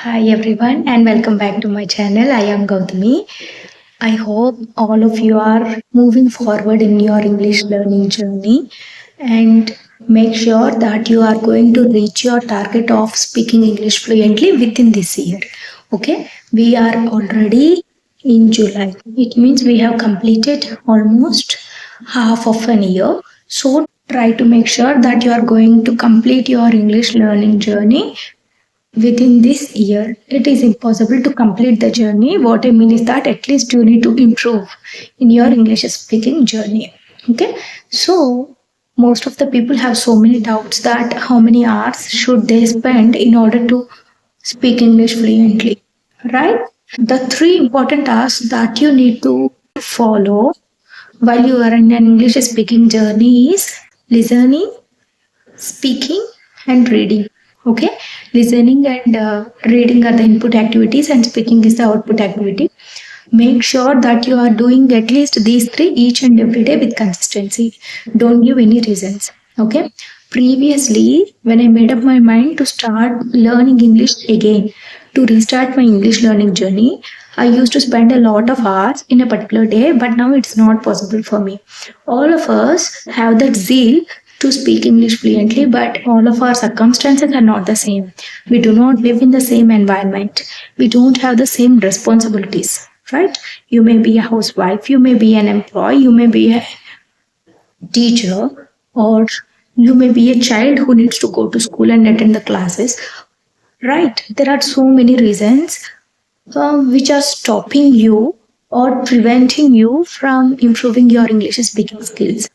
Hi everyone and welcome back to my channel. I am Gautami. I hope all of you are moving forward in your English learning journey and make sure that you are going to reach your target of speaking English fluently within this year. Okay, we are already in July. It means we have completed almost half of an year. So try to make sure that you are going to complete your English learning journey within this year. It is impossible to complete the journey. What I mean is that at least you need to improve in your English speaking journey. Okay, so most of the people have so many doubts that how many hours should they spend in order to speak English fluently, right? The three important tasks that you need to follow while you are in an English speaking journey is listening, speaking, and reading. Okay, listening and reading are the input activities and speaking is the output activity. Make sure that you are doing at least these three each and every day with consistency. Don't give any reasons. Okay, previously when I made up my mind to start learning English again, to restart my English learning journey, I used to spend a lot of hours in a particular day, but now it's not possible for me. All of us have that zeal to speak English fluently, but all of our circumstances are not the same. We do not live in the same environment. We don't have the same responsibilities, right? You may be a housewife, you may be an employee, you may be a teacher, or you may be a child who needs to go to school and attend the classes, right? There are so many reasons which are stopping you or preventing you from improving your English speaking skills.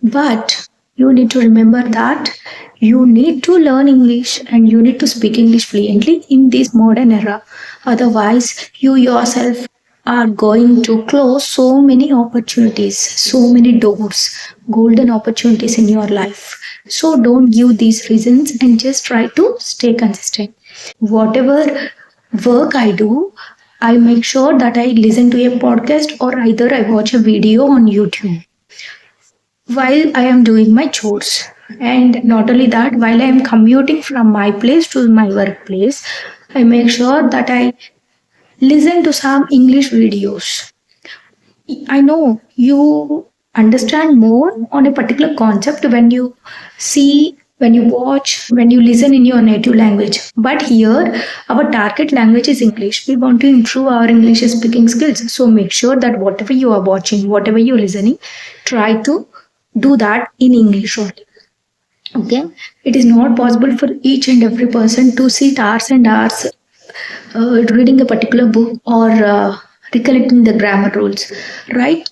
But you need to remember that you need to learn English and you need to speak English fluently in this modern era. Otherwise, you yourself are going to close so many opportunities, so many doors, golden opportunities in your life. So don't give these reasons and just try to stay consistent. Whatever work I do, I make sure that I listen to a podcast or either I watch a video on YouTube while I am doing my chores. And not only that, while I am commuting from my place to my workplace, I make sure that I listen to some English videos. I know you understand more on a particular concept when you see, when you watch, when you listen in your native language. But here, our target language is English. We want to improve our English speaking skills. So make sure that whatever you are watching, whatever you're listening, try to do that in English only. Okay, it is not possible for each and every person to sit hours and hours reading a particular book or recollecting the grammar rules, right?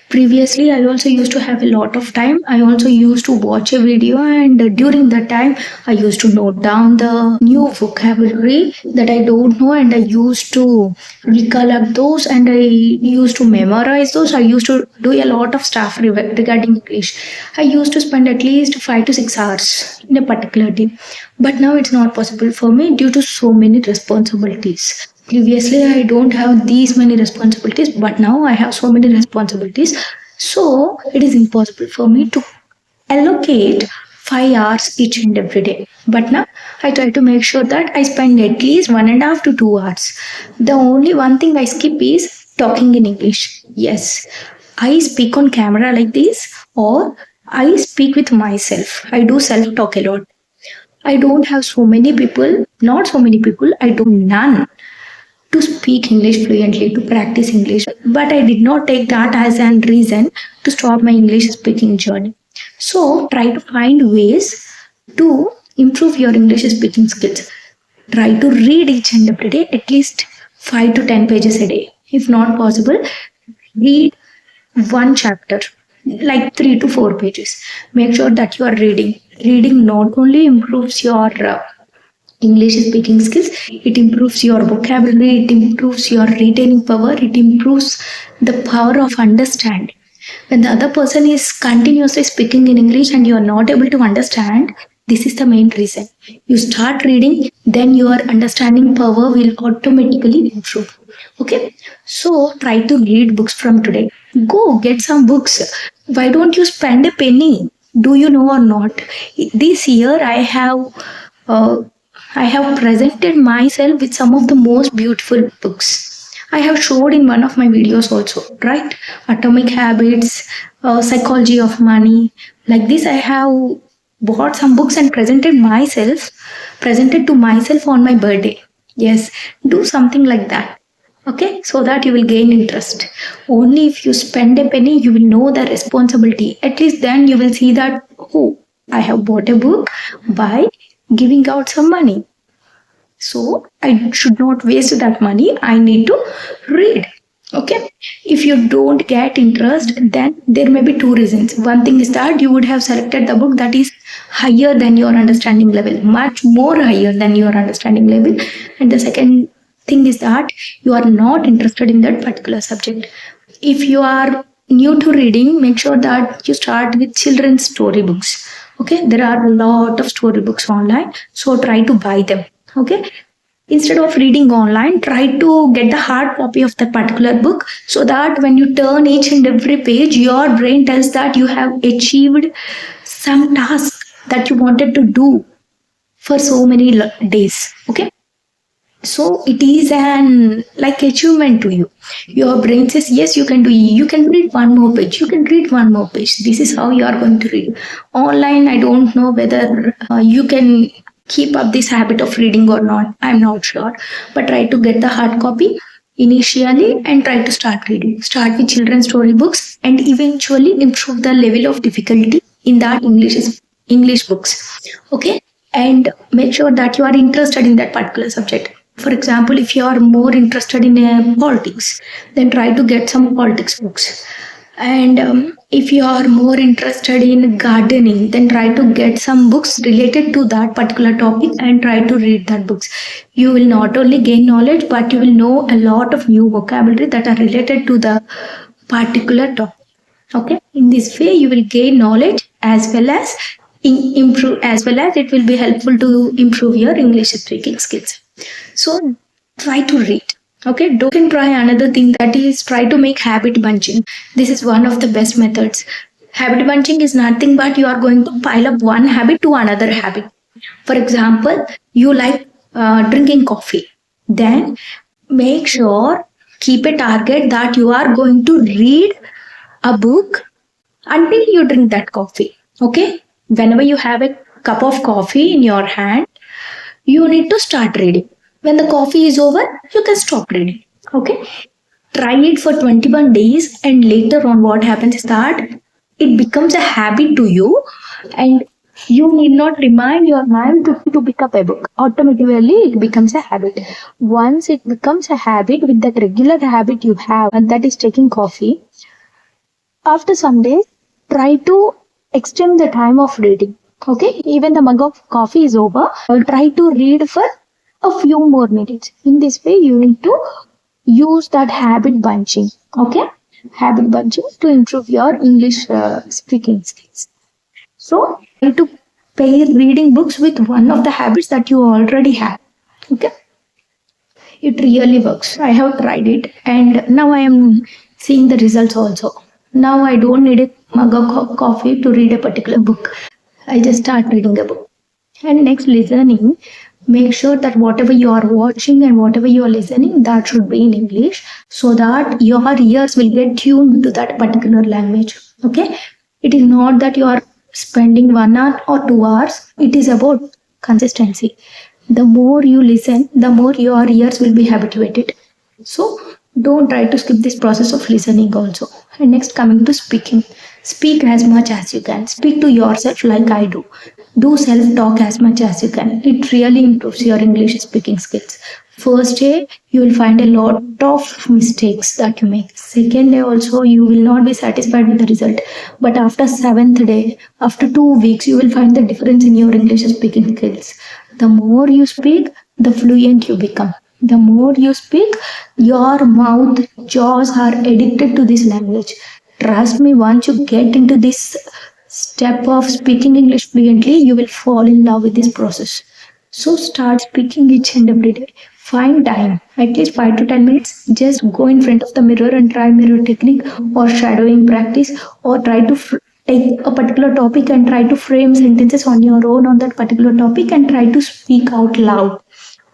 Previously, I also used to have a lot of time. I also used to watch a video, and during that time, I used to note down the new vocabulary that I don't know, and I used to recollect those, and I used to memorize those. I used to do a lot of stuff regarding English. I used to spend at least 5 to 6 hours in a particular day, but now it's not possible for me due to so many responsibilities. Previously, I don't have these many responsibilities, but now I have so many responsibilities. So, it is impossible for me to allocate 5 hours each and every day. But now I try to make sure that I spend at least 1.5 to 2 hours. The only one thing I skip is talking in English. Yes, I speak on camera like this, or I speak with myself. I do self talk a lot. I don't have so many people, not so many people, I do none to speak English fluently, to practice English. But I did not take that as a reason to stop my English speaking journey. So try to find ways to improve your English speaking skills. Try to read each and every day at least 5 to 10 pages a day. If not possible, read one chapter, like 3 to 4 pages. Make sure that you are reading. Reading not only improves your English speaking skills, it improves your vocabulary, it improves your retaining power, it improves the power of understanding. When the other person is continuously speaking in English and you are not able to understand, this is the main reason. You start reading, then your understanding power will automatically improve. Okay, so try to read books from today. Go get some books. Why don't you spend a penny? Do you know or not? This year I have I have presented myself with some of the most beautiful books. I have showed in one of my videos also, right? Atomic Habits, Psychology of Money. Like this, I have bought some books and presented to myself on my birthday. Yes, do something like that. Okay, so that you will gain interest. Only if you spend a penny, you will know the responsibility. At least then you will see that, oh, I have bought a book by giving out some money. So I should not waste that money. I need to read. Okay. If you don't get interest, then there may be two reasons. One thing is that you would have selected the book that is higher than your understanding level, much more higher than your understanding level. And the second thing is that you are not interested in that particular subject. If you are new to reading, make sure that you start with children's storybooks. Okay, there are a lot of storybooks online, so try to buy them. Okay, instead of reading online, try to get the hard copy of that particular book, so that when you turn each and every page, your brain tells that you have achieved some task that you wanted to do for so many days. Okay, so it is an like achievement to you. Your brain says yes, you can do, you can read one more page, you can read one more page. This is how you are going to read. Online, I don't know whether you can keep up this habit of reading or not, I'm not sure, but try to get the hard copy initially and try to start reading. Start with children's storybooks and eventually improve the level of difficulty in that English books. Okay, and make sure that you are interested in that particular subject. For example, if you are more interested in politics, then try to get some politics books. And if you are more interested in gardening, then try to get some books related to that particular topic and try to read that books. You will not only gain knowledge, but you will know a lot of new vocabulary that are related to the particular topic. Okay, in this way you will gain knowledge as well as improve, as well as it will be helpful to improve your English speaking skills. So try to read. Okay, don't try another thing, that is try to make habit bunching. This is one of the best methods. Habit bunching is nothing but you are going to pile up one habit to another habit. For example, you like drinking coffee. Then make sure, keep a target that you are going to read a book until you drink that coffee. Okay, whenever you have a cup of coffee in your hand, you need to start reading. When the coffee is over, you can stop reading. Okay, try it for 21 days, and later on, what happens is that it becomes a habit to you, and you need not remind your mind to pick up a book. Automatically, it becomes a habit. Once it becomes a habit, with that regular habit you have, and that is taking coffee, after some days, try to extend the time of reading. Okay, even the mug of coffee is over, try to read for a few more minutes. In this way, you need to use that habit bunching. Okay, habit bunching to improve your English speaking skills. So, try to pair reading books with one of the habits that you already have. Okay, it really works. I have tried it, and now I am seeing the results also. Now I don't need a mug of coffee to read a particular book. I just start reading a book. And next, listening. Make sure that whatever you are watching and whatever you are listening, that should be in English, so that your ears will get tuned to that particular language. Okay, it is not that you are spending 1 hour or 2 hours. It is about consistency. The more you listen, the more your ears will be habituated. So don't try to skip this process of listening also. And next, coming to speaking. Speak as much as you can. Speak to yourself like I do. Do self-talk as much as you can. It really improves your English speaking skills. First day, you will find a lot of mistakes that you make. Second day also, you will not be satisfied with the result. But after 7th day, after 2 weeks, you will find the difference in your English speaking skills. The more you speak, the fluent you become. The more you speak, your mouth, jaws are addicted to this language. Trust me, once you get into this step of speaking English fluently, you will fall in love with this process. So start speaking each and every day. Find time, at least 5 to 10 minutes. Just go in front of the mirror and try mirror technique or shadowing practice, or try to take a particular topic and try to frame sentences on your own on that particular topic and try to speak out loud.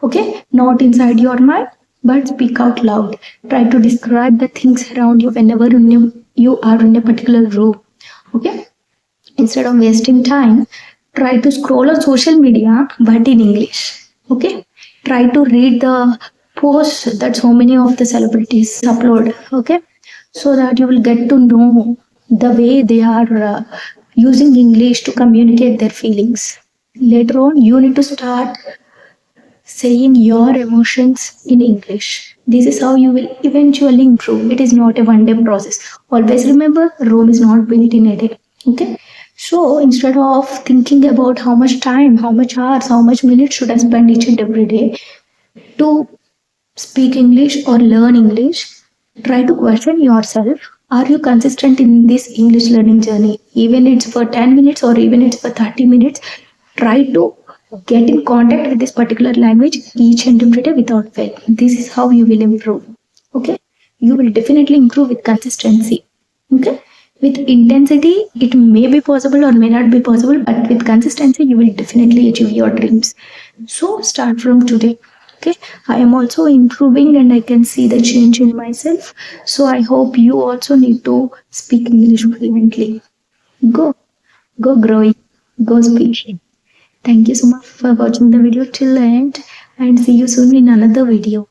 Okay, not inside your mind, but speak out loud. Try to describe the things around you whenever you are in a particular room. Okay, instead of wasting time, try to scroll on social media but in English. Okay, try to read the posts that so many of the celebrities upload. Okay, so that you will get to know the way they are using English to communicate their feelings. Later on, you need to start saying your emotions in English. This is how you will eventually improve. It is not a one day process. Always remember, Rome is not built in a day. Okay. So instead of thinking about how much time, how much hours, how much minutes should I spend each and every day to speak English or learn English, try to question yourself. Are you consistent in this English learning journey? Even it's for 10 minutes or even it's for 30 minutes, try to get in contact with this particular language each and every day without fail. This is how you will improve. Okay? You will definitely improve with consistency. Okay? With intensity, it may be possible or may not be possible, but with consistency, you will definitely achieve your dreams. So, start from today. Okay, I am also improving and I can see the change in myself. So, I hope you also need to speak English fluently. Go, go growing, go speaking. Thank you so much for watching the video till the end and see you soon in another video.